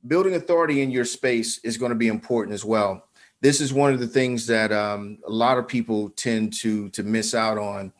building authority in your space is going to be important as well. This is one of the things that a lot of people tend to miss out on.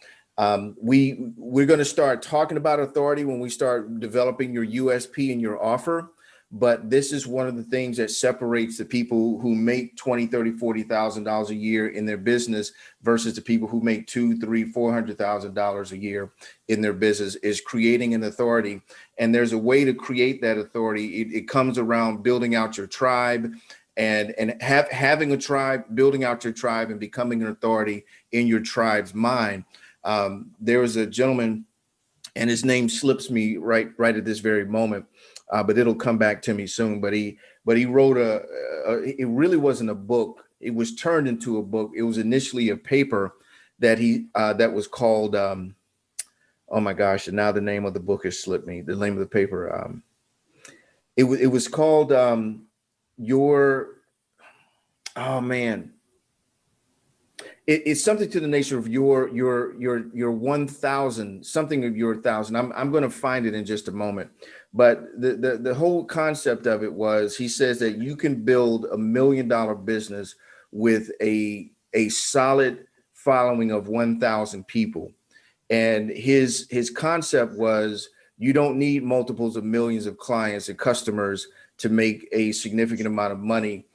We're going to start talking about authority when we start developing your USP and your offer. But this is one of the things that separates the people who make 20, 30, $40,000 a year in their business versus the people who make two, three, $400,000 a year in their business, is creating an authority. And there's a way to create that authority. It comes around building out your tribe and having a tribe, building out your tribe and becoming an authority in your tribe's mind. There was a gentleman, and his name slips me right at this very moment, but it'll come back to me soon. But he wrote it really wasn't a book. It was turned into a book. It was initially a paper that that was called, oh my gosh, and now the name of the book has slipped me. The name of the paper, it was called oh man. It's something to the nature of your 1,000, something of your 1,000. I'm going to find it in just a moment. But the whole concept of it was, he says that you can build $1 million business with a solid following of 1,000 people. And his concept was, you don't need multiples of millions of clients and customers to make a significant amount of money.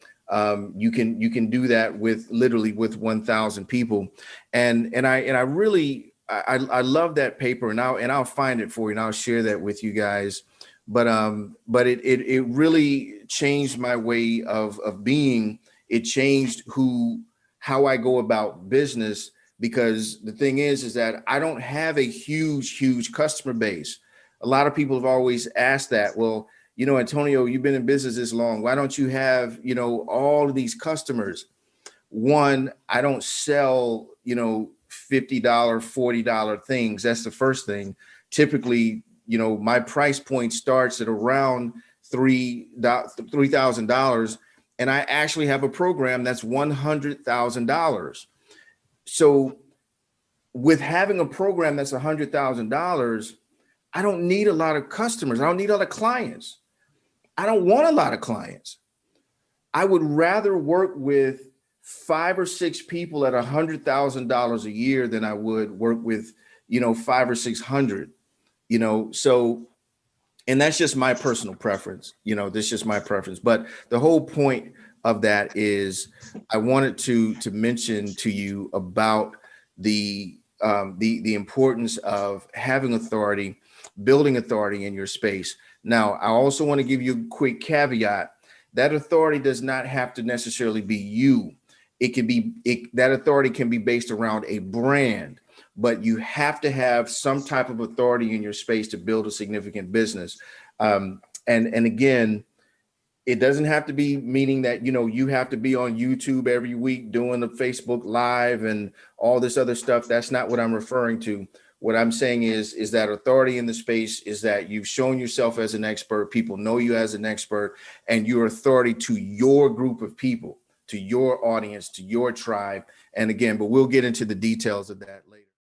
You can do that with literally with 1,000 people. And I really love that paper, and I'll find it for you and I'll share that with you guys. But it really changed my way of being. It changed how I go about business, because the thing is that I don't have a huge customer base. A lot of people have always asked that. Well, Antonio, you've been in business this long. Why don't you have, all of these customers? One, I don't sell, $50, $40 things. That's the first thing. Typically, my price point starts at around $3,000. And I actually have a program that's $100,000. So with having a program that's $100,000, I don't need a lot of customers. I don't need a lot of clients. I don't want a lot of clients. I would rather work with 5 or 6 people at $100,000 a year than I would work with, 5 or 600, so, and that's just my personal preference. That's just my preference. But the whole point of that is, I wanted to mention to you about the importance of having authority, building authority in your space. Now, I also want to give you a quick caveat. That authority does not have to necessarily be you. That authority can be based around a brand, but you have to have some type of authority in your space to build a significant business. And again, it doesn't have to be meaning that, you have to be on YouTube every week doing the Facebook Live and all this other stuff. That's not what I'm referring to. What I'm saying is that authority in the space is that you've shown yourself as an expert. People know you as an expert, and your authority to your group of people, to your audience, to your tribe. And again, but we'll get into the details of that later.